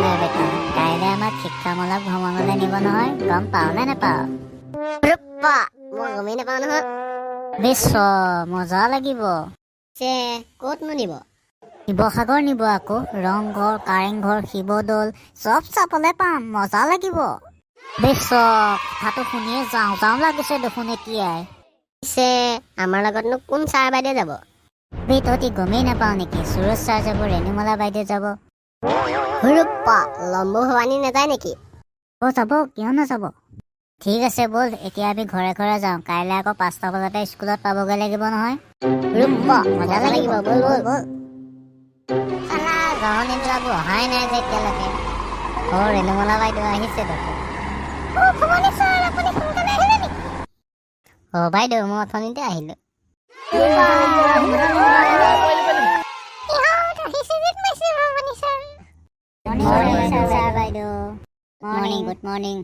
নাই বেটা, কাইলৈ আমাক শিক্ষামূলক ভ্ৰমণলৈ নিব নহয়, গম পাও নে নাপাও? মই গমেই নাপাওঁ নহয়। বিশ্ব মজা লাগিব। ক'তনো নিব? শিৱসাগৰ নিব আকৌ। ৰংঘৰ, কাৰেংঘৰ, শিৱদৌল চব চাবলৈ পাম, মজা লাগিব। বিশ্ব কথাটো শুনিয়ে যাওঁ যাওঁ লাগিছে দেখোন এতিয়াই। পিছে আমাৰ লগতনো কোন ছাৰ বাইদেউ যাব? তহঁতি গমেই নাপাও নেকি? সুৰজ ছাৰ যাব, ৰেণুমালা বাইদেউ যাব। লম্বু ভৱানী নাযায় নেকি? যাব, কিয় নাযাব। ঠিক আছে ব'ল, এতিয়া আমি ঘৰে ঘৰে যাওঁ। কাইলৈ আকৌ 5টা বজাতে স্কুলত পাবগৈ লাগিব নহয়। মজা লাগিব, ব'ল ব'ল। জহনীবিলাকো অহাই নাই যে এতিয়ালৈকে। ৰেণুমালা বাইদেউ আহিছে দেখোন। বাইদেউ মই অথনিতে আহিলো। Morning, good morning.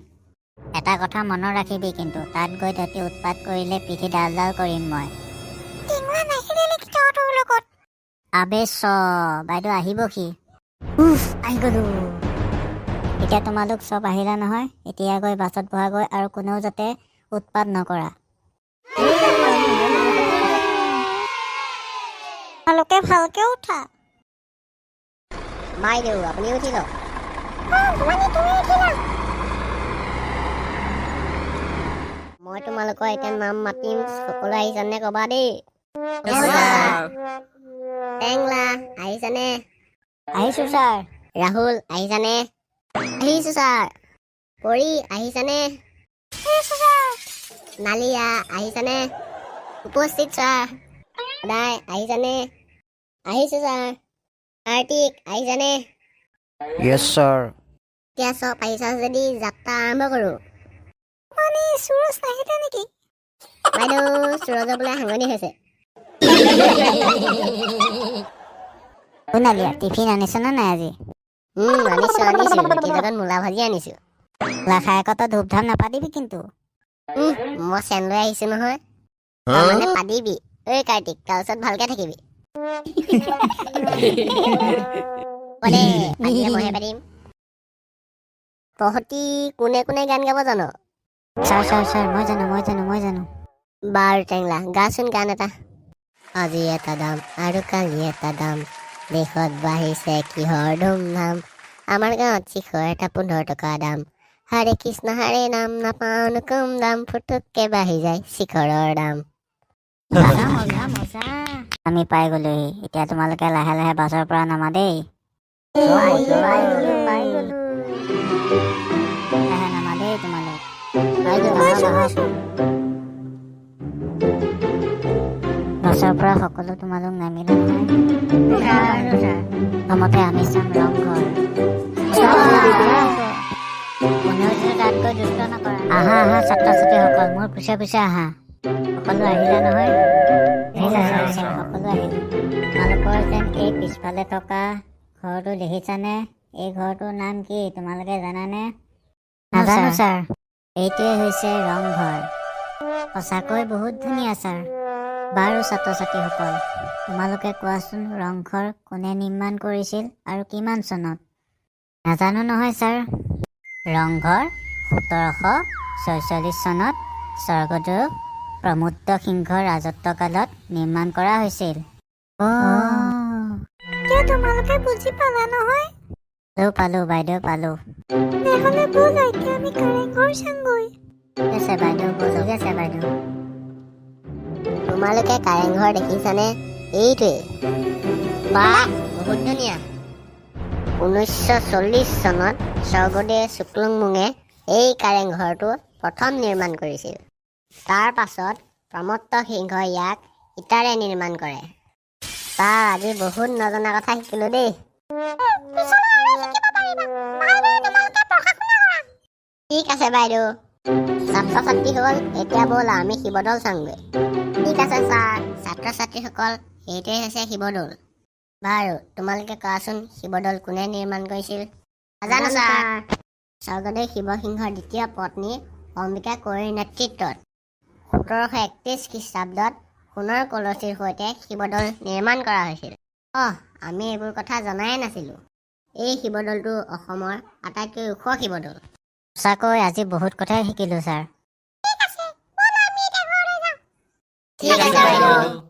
এটা কথা মনত ৰাখিবি কিন্তু, তাত গৈ তহঁতি উৎপাত কৰিলে পিঠি ডাল ডাল কৰিম মই। আবেশ বাইদেউ আহিব সি। আহি গলো। এতিয়া তোমালোক চব আহিলা নহয়, এতিয়া গৈ বাছত বহাগৈ আৰু কোনেও যাতে উৎপাত নকৰা। তোমালোকে ভালকে উঠা। বাইদেউ আপুনি উঠি লওক। মই তোমালোকৰ এতিয়া নাম মাতিম, সকলো আহিছানে কবা দেই। টেংলা আহিছানে? আহিছো ছাৰ। ৰাহুল আহিছানে? আহিছো ছাৰ। পৰি আহিছানে? নালিয়া আহিছানে? উপস্থিত ছাৰ। সদায় আহিছানে? আহিছো ছাৰ। কাৰ্তিক আহিছানে? Yes, sir. এতিয়া চব আহিছা যদি যাত্ৰা আৰম্ভ কৰো। সুৰজ নাহিলে নেকি? বাইদেউ সুৰজৰ বোলে হাঙনি হৈছে। নালিয়া টিফিন আনিছ নে নাই আজি? আনিছো ৰুটিৰ লগত মূলা ভাজি আনিছো। লাখাই কত ধূপ ধাম নাপাতিবি কিন্তু। মই চেন লৈ আহিছো নহয়। তাৰমানে পাতিবি। ঐ কাৰ্তিক, তাৰপিছত ভালকে থাকিবি। মইহে পাতিম। তহঁতি কোনে কোনে গান গাব জানো? ছাৰ মই জানো। বাৰু টেংলা গাচোন গান এটা। আজি এটা দাম আৰু কালি এটা দাম, দেশত বাঢ়িছে কিহৰ ধুমধাম, আমাৰ গাঁৱত চিখৰ এটা 15 টকা দাম, হৰে কৃষ্ণ হৰে নাম, নাপাওনো কম দাম, ফুটুককে বাঢ়ি যায় চিখৰৰ দাম। আমি পাই গলোহি। এতিয়া তোমালোকে লাহে লাহে বাছৰ পৰা নামা দেই। লাহে নামা দেই তোমালোক। বাছৰ পৰা সকলো তোমালোক নামিলে নহয়। প্ৰথমতে আমি চাম ৰংঘৰ। আহা ছাত্ৰ ছাত্ৰীসকল, মোৰ পিছে পিছে আহা। সকলো আহিলে নহয়? সকলো আহিলে। তোমালোকৰ যেন এই পিছফালে থকা ঘৰটো দেখিছানে? এই ঘৰটোৰ নাম কি তোমালোকে জানানে? নাজানো ছাৰ। এইটোৱে হৈছে ৰংঘৰ। সঁচাকৈ বহুত ধুনীয়া ছাৰ। বাৰু ছাত্ৰ ছাত্ৰীসকল, তোমালোকে কোৱাচোন ৰংঘৰ কোনে নিৰ্মাণ কৰিছিল আৰু কিমান চনত? নাজানো নহয় ছাৰ। ৰংঘৰ 1746 চনত স্বৰ্গদেউ প্ৰমোদ সিংহৰ ৰাজত্বকালত নিৰ্মাণ কৰা হৈছিল। তোমালোকে বুজি পালা নহয়? পালো বাইদেউ পালো। ঠিক আছে বাইদেউ। তোমালোকে কাৰেংঘৰ দেখিছানে? এইটোৱে। বাহ, বহুত ধুনীয়া। 1940 চনত স্বৰ্গদেউ শুক্লুংমুঙে এই কাৰেংঘৰটো প্ৰথম নিৰ্মাণ কৰিছিল। তাৰ পাছত প্ৰমোদ সিংহই ইয়াক ইটাৰে নিৰ্মাণ কৰে। ছাৰ, আজি বহুত নজনা কথা শিকিলো দেই। ঠিক আছে বাইদেউ। ছাত্ৰ ছাত্ৰীসকল, এতিয়া ব'লা আমি শিৱদৌল চাওঁগৈ। ঠিক আছে ছাৰ। ছাত্ৰ ছাত্ৰীসকল, এইটোৱে হৈছে শিৱদৌল। বাৰু তোমালোকে কোৱাচোন শিৱদৌল কোনে নিৰ্মাণ কৰিছিল? নাজানো ছাৰ। স্বৰ্গদেউ শিৱসিংহৰ দ্বিতীয় পত্নী অম্বিকা কৌৰীৰ নেতৃত্বত 1731 খ্ৰীষ্টাব্দত সোণৰ কলচীৰ সৈতে শিৱদৌল নিৰ্মাণ কৰা হৈছিল। আমি এইবোৰ কথা জনাই নাছিলো। এই শিৱদৌলটো অসমৰ আটাইতকৈ ওখ শিৱদৌল। সঁচাকৈ আজি বহুত কথাই শিকিলোঁ ছাৰ। ঠিক আছে বাইদেউ।